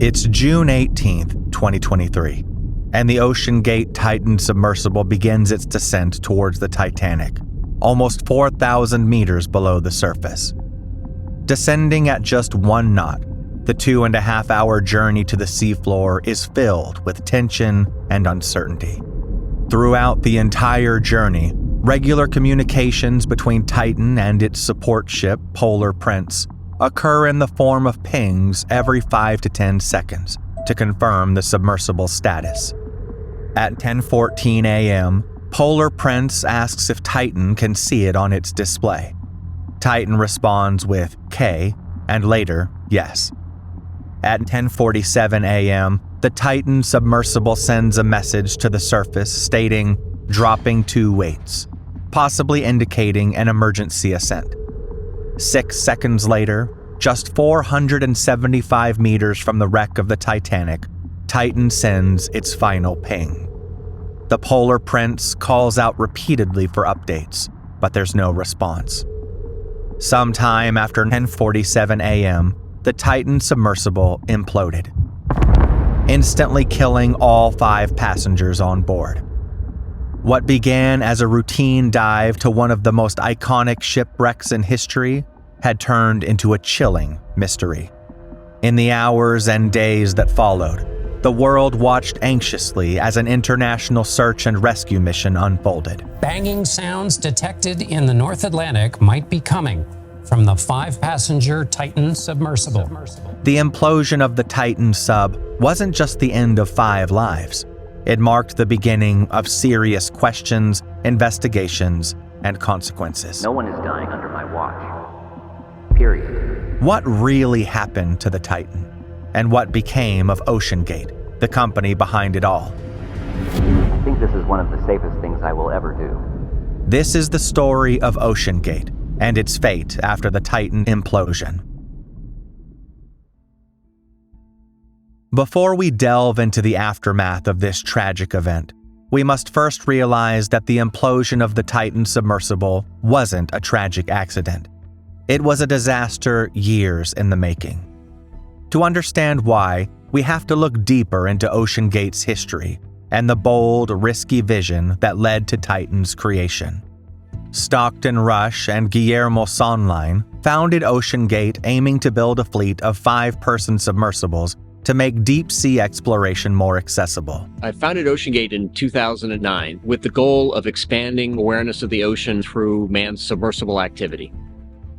It's June 18th, 2023, and the OceanGate Titan submersible begins its descent towards the Titanic, almost 4,000 meters below the surface. Descending at just 1 knot, the 2.5-hour journey to the seafloor is filled with tension and uncertainty. Throughout the entire journey, regular communications between Titan and its support ship, Polar Prince, occur in the form of pings every 5 to 10 seconds to confirm the submersible status. At 10:14 a.m., Polar Prince asks if Titan can see it on its display. Titan responds with K, and later, yes. At 10:47 a.m., the Titan submersible sends a message to the surface stating, dropping 2 weights, possibly indicating an emergency ascent. 6 seconds later, just 475 meters from the wreck of the Titanic, Titan sends its final ping. The Polar Prince calls out repeatedly for updates, but there's no response. Sometime after 10:47 a.m., the Titan submersible imploded, instantly killing all 5 passengers on board. What began as a routine dive to one of the most iconic shipwrecks in history had turned into a chilling mystery. In the hours and days that followed, the world watched anxiously as an international search and rescue mission unfolded. Banging sounds detected in the North Atlantic might be coming from the 5-passenger Titan submersible. The implosion of the Titan sub wasn't just the end of 5 lives. It marked the beginning of serious questions, investigations, and consequences. No one is dying under my watch. Period. What really happened to the Titan? And what became of OceanGate, the company behind it all? I think this is one of the safest things I will ever do. This is the story of OceanGate and its fate after the Titan implosion. Before we delve into the aftermath of this tragic event, we must first realize that the implosion of the Titan submersible wasn't a tragic accident. It was a disaster years in the making. To understand why, we have to look deeper into OceanGate's history and the bold, risky vision that led to Titan's creation. Stockton Rush and Guillermo Sonline founded OceanGate aiming to build a fleet of 5-person submersibles to make deep-sea exploration more accessible. I founded OceanGate in 2009 with the goal of expanding awareness of the ocean through manned submersible activity.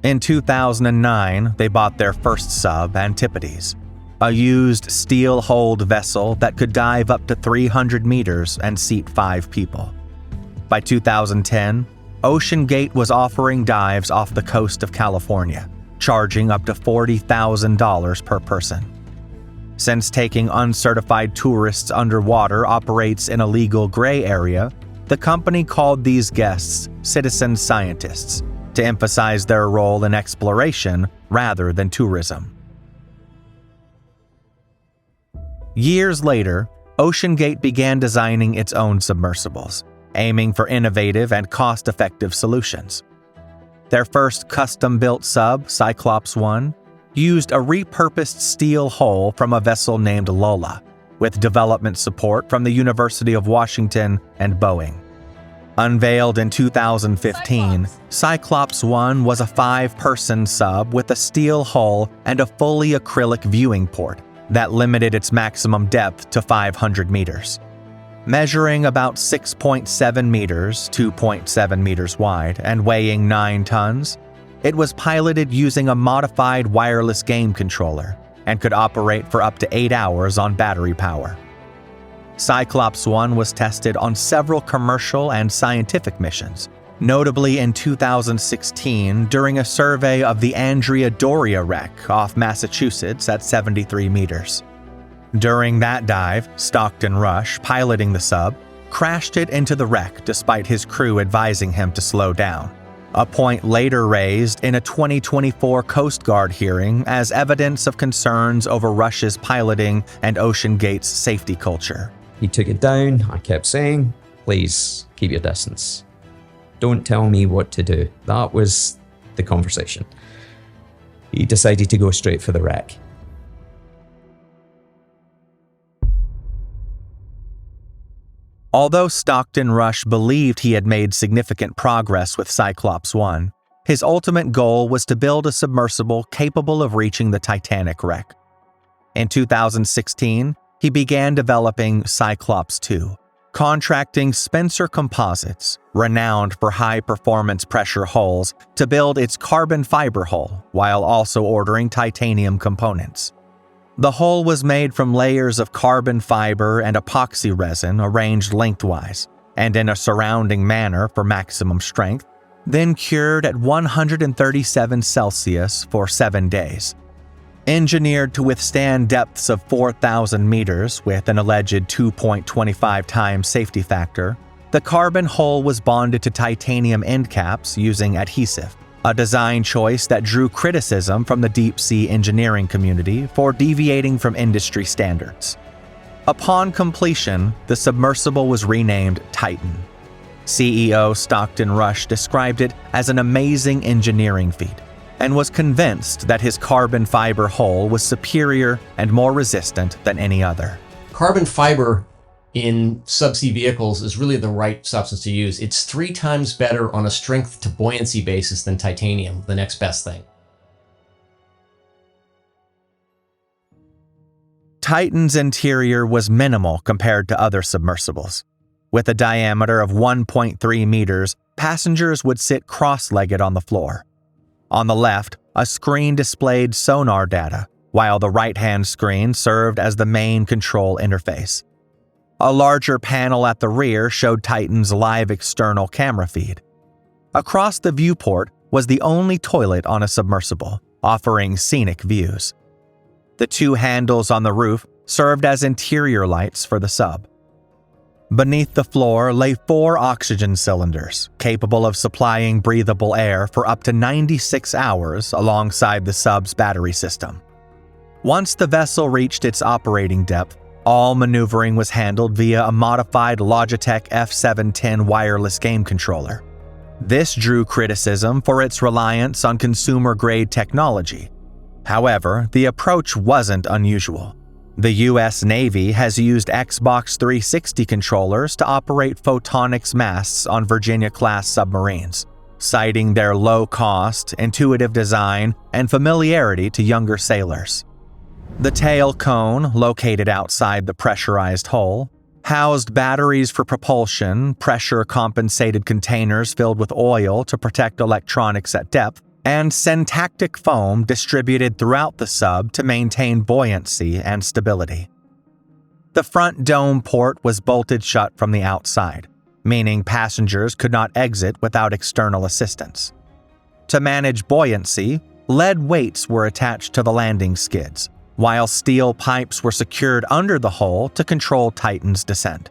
In 2009, they bought their first sub, Antipodes, a used steel-hulled vessel that could dive up to 300 meters and seat 5 people. By 2010, OceanGate was offering dives off the coast of California, charging up to $40,000 per person. Since taking uncertified tourists underwater operates in a legal gray area, the company called these guests citizen scientists to emphasize their role in exploration rather than tourism. Years later, OceanGate began designing its own submersibles, aiming for innovative and cost-effective solutions. Their first custom-built sub, Cyclops 1, used a repurposed steel hull from a vessel named Lola, with development support from the University of Washington and Boeing. Unveiled in 2015, Cyclops 1 was a 5-person sub with a steel hull and a fully acrylic viewing port that limited its maximum depth to 500 meters. Measuring about 6.7 meters, 2.7 meters wide, and weighing 9 tons, it was piloted using a modified wireless game controller and could operate for up to 8 hours on battery power. Cyclops 1 was tested on several commercial and scientific missions, notably in 2016 during a survey of the Andrea Doria wreck off Massachusetts at 73 meters. During that dive, Stockton Rush, piloting the sub, crashed it into the wreck despite his crew advising him to slow down, a point later raised in a 2024 Coast Guard hearing as evidence of concerns over Rush's piloting and OceanGate's safety culture. He took it down. I kept saying, please keep your distance. Don't tell me what to do. That was the conversation. He decided to go straight for the wreck. Although Stockton Rush believed he had made significant progress with Cyclops 1, his ultimate goal was to build a submersible capable of reaching the Titanic wreck. In 2016, he began developing Cyclops 2, contracting Spencer Composites, renowned for high-performance pressure hulls, to build its carbon fiber hull while also ordering titanium components. The hull was made from layers of carbon fiber and epoxy resin arranged lengthwise and in a surrounding manner for maximum strength, then cured at 137 Celsius for 7 days. Engineered to withstand depths of 4,000 meters with an alleged 2.25 times safety factor, the carbon hull was bonded to titanium end caps using adhesive, a design choice that drew criticism from the deep-sea engineering community for deviating from industry standards. Upon completion, the submersible was renamed Titan. CEO Stockton Rush described it as an amazing engineering feat and was convinced that his carbon fiber hull was superior and more resistant than any other. Carbon fiber in subsea vehicles is really the right substance to use. It's 3 times better on a strength to buoyancy basis than titanium, the next best thing. Titan's interior was minimal compared to other submersibles. With a diameter of 1.3 meters, passengers would sit cross-legged on the floor. On the left, a screen displayed sonar data, while the right-hand screen served as the main control interface. A larger panel at the rear showed Titan's live external camera feed. Across the viewport was the only toilet on a submersible, offering scenic views. The 2 handles on the roof served as interior lights for the sub. Beneath the floor lay 4 oxygen cylinders, capable of supplying breathable air for up to 96 hours alongside the sub's battery system. Once the vessel reached its operating depth, all maneuvering was handled via a modified Logitech F710 wireless game controller. This drew criticism for its reliance on consumer-grade technology. However, the approach wasn't unusual. The U.S. Navy has used Xbox 360 controllers to operate photonics masts on Virginia-class submarines, citing their low cost, intuitive design, and familiarity to younger sailors. The tail cone, located outside the pressurized hull, housed batteries for propulsion, pressure-compensated containers filled with oil to protect electronics at depth, and syntactic foam distributed throughout the sub to maintain buoyancy and stability. The front dome port was bolted shut from the outside, meaning passengers could not exit without external assistance. To manage buoyancy, lead weights were attached to the landing skids, while steel pipes were secured under the hull to control Titan's descent.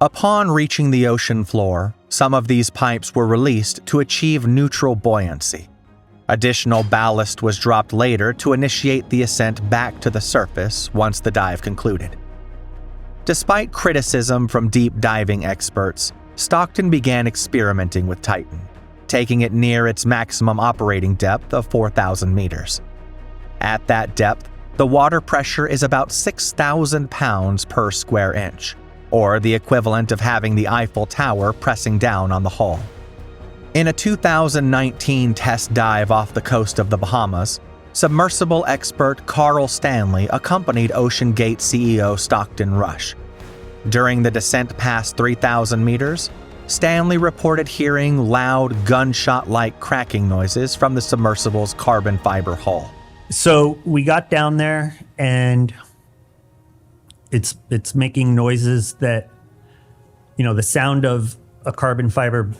Upon reaching the ocean floor, some of these pipes were released to achieve neutral buoyancy. Additional ballast was dropped later to initiate the ascent back to the surface once the dive concluded. Despite criticism from deep diving experts, Stockton began experimenting with Titan, taking it near its maximum operating depth of 4,000 meters. At that depth, the water pressure is about 6,000 pounds per square inch, or the equivalent of having the Eiffel Tower pressing down on the hull. In a 2019 test dive off the coast of the Bahamas, submersible expert Carl Stanley accompanied OceanGate CEO Stockton Rush. During the descent past 3,000 meters, Stanley reported hearing loud gunshot-like cracking noises from the submersible's carbon fiber hull. So we got down there and it's making noises that, the sound of a carbon fiber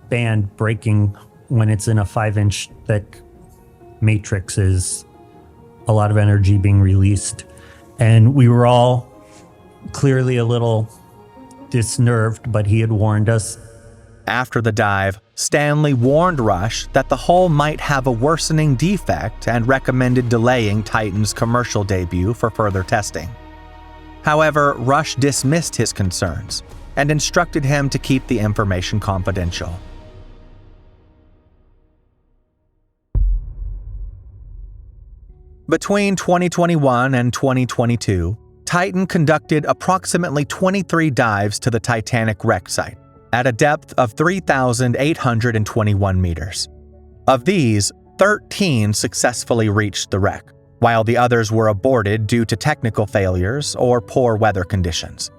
band breaking when it's in a 5-inch thick matrix is a lot of energy being released. And we were all clearly a little disnerved, but he had warned us. After the dive, Stanley warned Rush that the hull might have a worsening defect and recommended delaying Titan's commercial debut for further testing. However, Rush dismissed his concerns and instructed him to keep the information confidential. Between 2021 and 2022, Titan conducted approximately 23 dives to the Titanic wreck site at a depth of 3,821 meters. Of these, 13 successfully reached the wreck, while the others were aborted due to technical failures or poor weather conditions.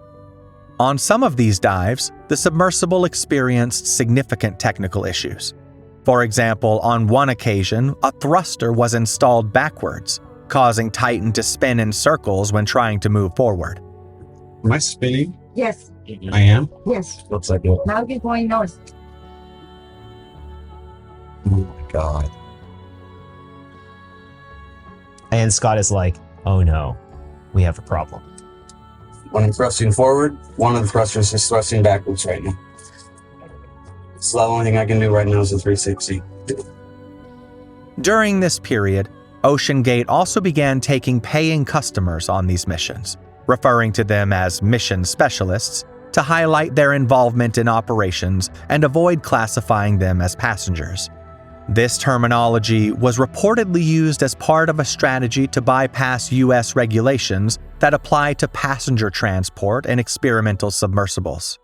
On some of these dives, the submersible experienced significant technical issues. For example, on one occasion, a thruster was installed backwards, causing Titan to spin in circles when trying to move forward. Am I spinning? Yes, I am? yes. Looks like it. Now you're going north. Oh my god. And Scott is like, oh no, we have a problem. One I'm thrusting forward, one of the thrusters is thrusting backwards right now. So the only thing I can do right now is a 360. During this period, OceanGate also began taking paying customers on these missions, referring to them as mission specialists to highlight their involvement in operations and avoid classifying them as passengers. This terminology was reportedly used as part of a strategy to bypass U.S. regulations that apply to passenger transport and experimental submersibles.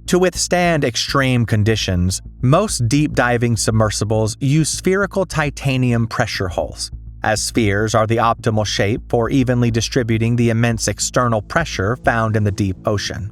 To withstand extreme conditions, most deep-diving submersibles use spherical titanium pressure hulls, as spheres are the optimal shape for evenly distributing the immense external pressure found in the deep ocean.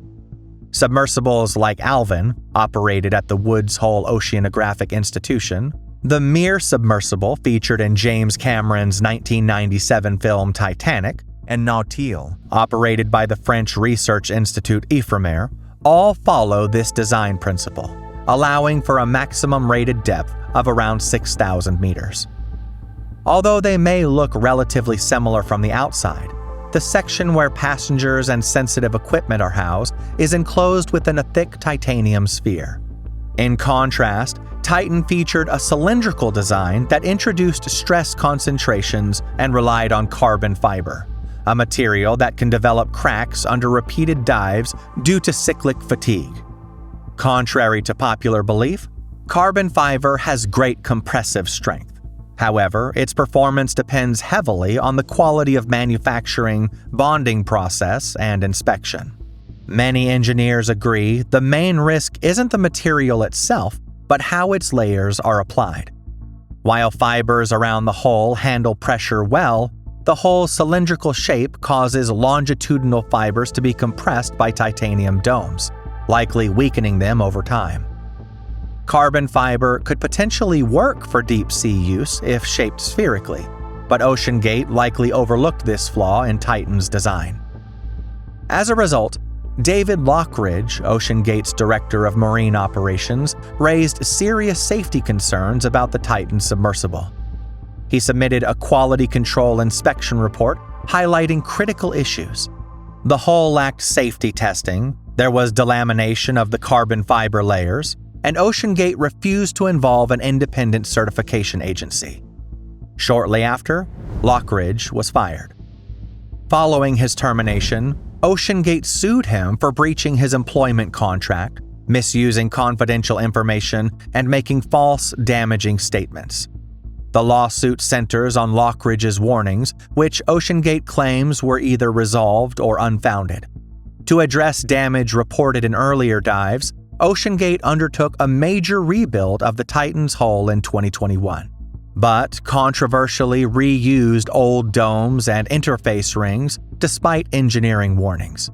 Submersibles like Alvin, operated at the Woods Hole Oceanographic Institution, the Mir submersible featured in James Cameron's 1997 film Titanic, and Nautil, operated by the French research institute Ifremer, all follow this design principle, allowing for a maximum rated depth of around 6,000 meters. Although they may look relatively similar from the outside, the section where passengers and sensitive equipment are housed is enclosed within a thick titanium sphere. In contrast, Titan featured a cylindrical design that introduced stress concentrations and relied on carbon fiber, a material that can develop cracks under repeated dives due to cyclic fatigue. Contrary to popular belief, carbon fiber has great compressive strength. However, its performance depends heavily on the quality of manufacturing, bonding process, and inspection. Many engineers agree the main risk isn't the material itself, but how its layers are applied. While fibers around the hull handle pressure well, the hull's cylindrical shape causes longitudinal fibers to be compressed by titanium domes, likely weakening them over time. Carbon fiber could potentially work for deep-sea use if shaped spherically, but OceanGate likely overlooked this flaw in Titan's design. As a result, David Lockridge, OceanGate's director of marine operations, raised serious safety concerns about the Titan submersible. He submitted a quality control inspection report highlighting critical issues. The hull lacked safety testing, there was delamination of the carbon fiber layers, and OceanGate refused to involve an independent certification agency. Shortly after, Lockridge was fired. Following his termination, OceanGate sued him for breaching his employment contract, misusing confidential information, and making false, damaging statements. The lawsuit centers on Lockridge's warnings, which OceanGate claims were either resolved or unfounded. To address damage reported in earlier dives, OceanGate undertook a major rebuild of the Titan's hull in 2021, but controversially reused old domes and interface rings despite engineering warnings.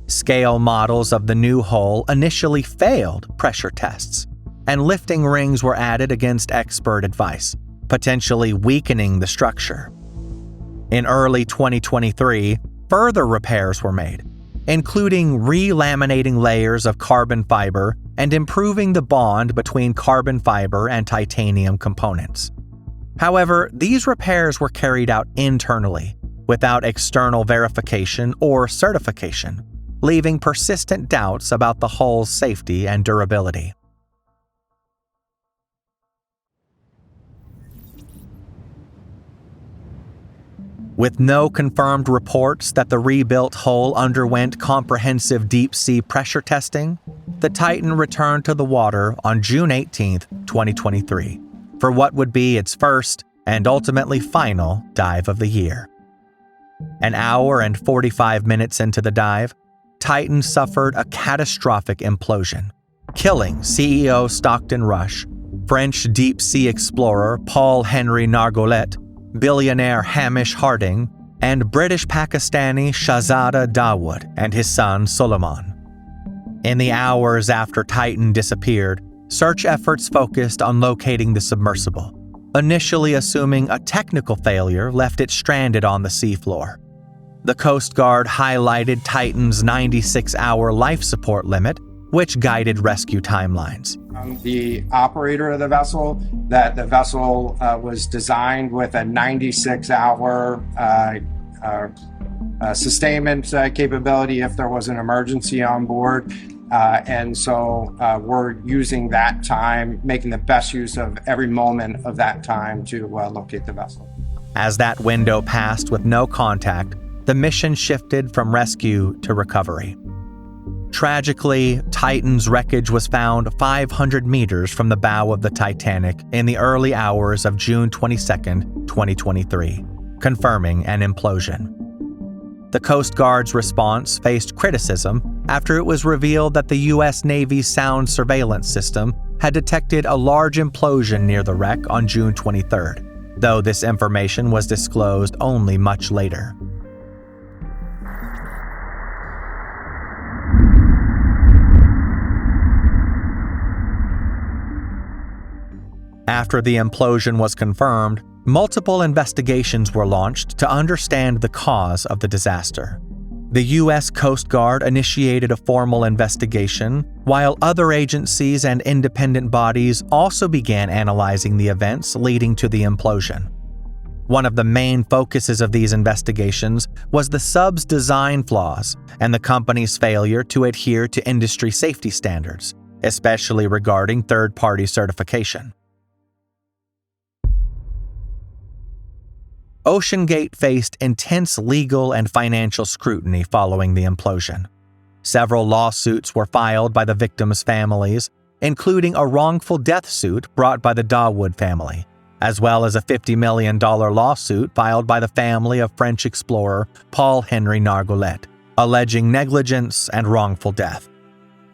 Scale models of the new hull initially failed pressure tests, and lifting rings were added against expert advice, potentially weakening the structure. In early 2023, further repairs were made, including relaminating layers of carbon fiber and improving the bond between carbon fiber and titanium components. However, these repairs were carried out internally, without external verification or certification, leaving persistent doubts about the hull's safety and durability. With no confirmed reports that the rebuilt hull underwent comprehensive deep-sea pressure testing, the Titan returned to the water on June 18, 2023, for what would be its first and ultimately final dive of the year. An hour and 45 minutes into the dive, Titan suffered a catastrophic implosion, killing CEO Stockton Rush, French deep-sea explorer Paul-Henri Nargolet, billionaire Hamish Harding, and British-Pakistani Shahzada Dawood and his son Solomon. In the hours after Titan disappeared, search efforts focused on locating the submersible, initially assuming a technical failure left it stranded on the seafloor. The Coast Guard highlighted Titan's 96-hour life support limit, which guided rescue timelines. The operator of the vessel, that the vessel was designed with a 96-hour sustainment capability if there was an emergency on board. And so we're using that time, making the best use of every moment of that time to locate the vessel. As that window passed with no contact, the mission shifted from rescue to recovery. Tragically, Titan's wreckage was found 500 meters from the bow of the Titanic in the early hours of June 22, 2023, confirming an implosion. The Coast Guard's response faced criticism after it was revealed that the U.S. Navy's sound surveillance system had detected a large implosion near the wreck on June 23rd, though this information was disclosed only much later. After the implosion was confirmed, multiple investigations were launched to understand the cause of the disaster. The U.S. Coast Guard initiated a formal investigation, while other agencies and independent bodies also began analyzing the events leading to the implosion. One of the main focuses of these investigations was the sub's design flaws and the company's failure to adhere to industry safety standards, especially regarding third-party certification. OceanGate faced intense legal and financial scrutiny following the implosion. Several lawsuits were filed by the victims' families, including a wrongful death suit brought by the Dawood family, as well as a $50 million lawsuit filed by the family of French explorer Paul-Henri Nargolet, alleging negligence and wrongful death.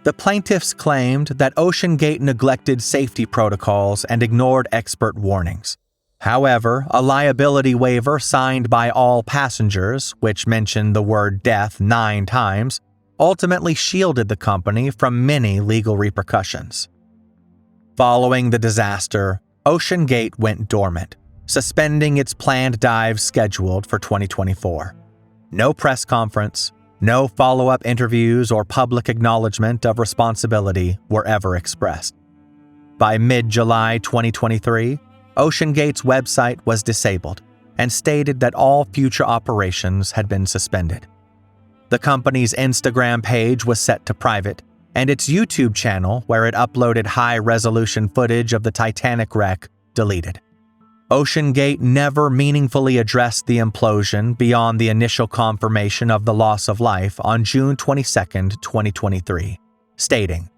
The plaintiffs claimed that OceanGate neglected safety protocols and ignored expert warnings. However, a liability waiver signed by all passengers, which mentioned the word death 9 times, ultimately shielded the company from many legal repercussions. Following the disaster, OceanGate went dormant, suspending its planned dives scheduled for 2024. No press conference, no follow-up interviews or public acknowledgement of responsibility were ever expressed. By mid-July 2023, OceanGate's website was disabled and stated that all future operations had been suspended. The company's Instagram page was set to private, and its YouTube channel, where it uploaded high-resolution footage of the Titanic wreck, deleted. OceanGate never meaningfully addressed the implosion beyond the initial confirmation of the loss of life on June 22, 2023, stating,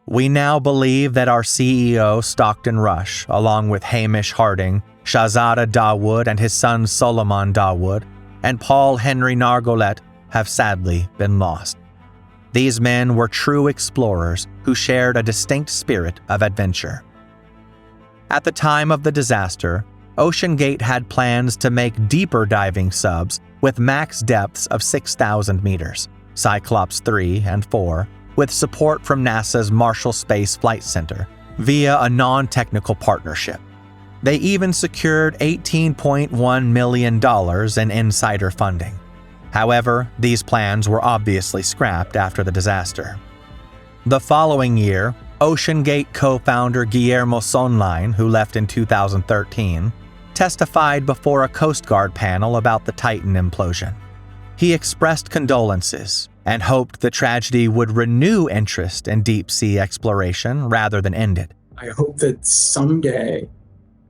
"We now believe that our CEO, Stockton Rush, along with Hamish Harding, Shahzada Dawood and his son Solomon Dawood, and Paul-Henri Nargolet have sadly been lost. These men were true explorers who shared a distinct spirit of adventure." At the time of the disaster, OceanGate had plans to make deeper diving subs with max depths of 6,000 meters, Cyclops 3 and 4, with support from NASA's Marshall Space Flight Center via a non-technical partnership. They even secured $18.1 million in insider funding. However, these plans were obviously scrapped after the disaster. The following year, OceanGate co-founder Guillermo Sonline, who left in 2013, testified before a Coast Guard panel about the Titan implosion. He expressed condolences and hoped the tragedy would renew interest in deep-sea exploration rather than end it. I hope that someday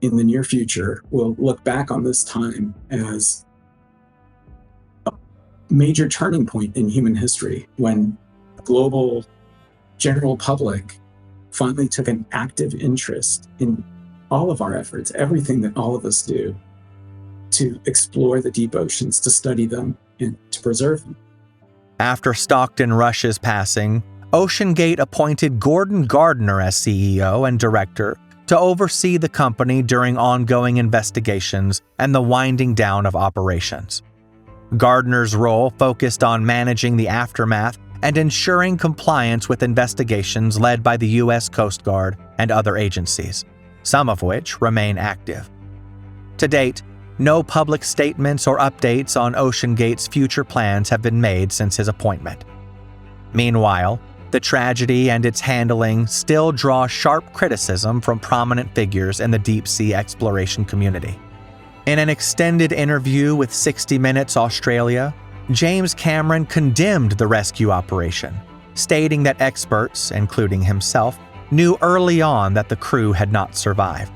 in the near future, we'll look back on this time as a major turning point in human history when the global general public finally took an active interest in all of our efforts, everything that all of us do. to explore the deep oceans, to study them, and to preserve them. After Stockton Rush's passing, OceanGate appointed Gordon Gardner as CEO and director to oversee the company during ongoing investigations and the winding down of operations. Gardner's role focused on managing the aftermath and ensuring compliance with investigations led by the U.S. Coast Guard and other agencies, some of which remain active. To date, no public statements or updates on OceanGate's future plans have been made since his appointment. Meanwhile, the tragedy and its handling still draw sharp criticism from prominent figures in the deep-sea exploration community. In an extended interview with 60 Minutes Australia, James Cameron condemned the rescue operation, stating that experts, including himself, knew early on that the crew had not survived.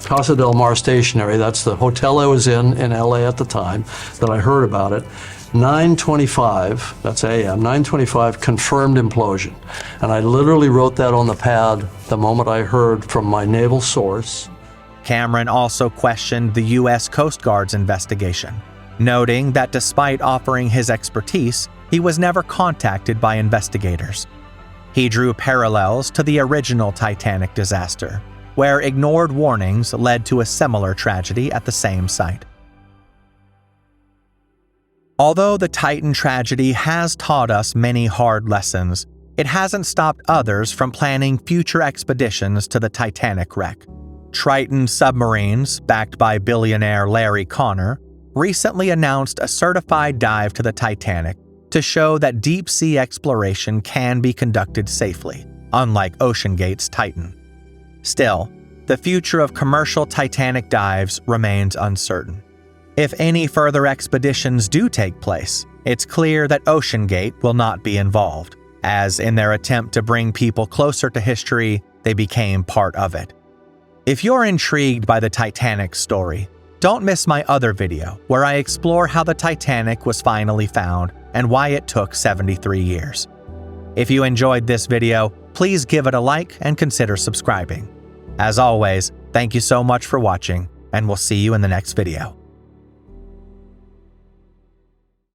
Casa del Mar Stationery, that's the hotel I was in LA at the time that I heard about it. 9:25, that's AM, 9:25 confirmed implosion. And I literally wrote that on the pad the moment I heard from my naval source. Cameron also questioned the U.S. Coast Guard's investigation, noting that despite offering his expertise, he was never contacted by investigators. He drew parallels to the original Titanic disaster, where ignored warnings led to a similar tragedy at the same site. Although the Titan tragedy has taught us many hard lessons, it hasn't stopped others from planning future expeditions to the Titanic wreck. Triton Submarines, backed by billionaire Larry Connor, recently announced a certified dive to the Titanic to show that deep-sea exploration can be conducted safely, unlike OceanGate's Titan. Still, the future of commercial Titanic dives remains uncertain. If any further expeditions do take place, it's clear that OceanGate will not be involved, as in their attempt to bring people closer to history, they became part of it. If you're intrigued by the Titanic story, don't miss my other video where I explore how the Titanic was finally found and why it took 73 years. If you enjoyed this video, please give it a like and consider subscribing. As always, thank you so much for watching, and we'll see you in the next video.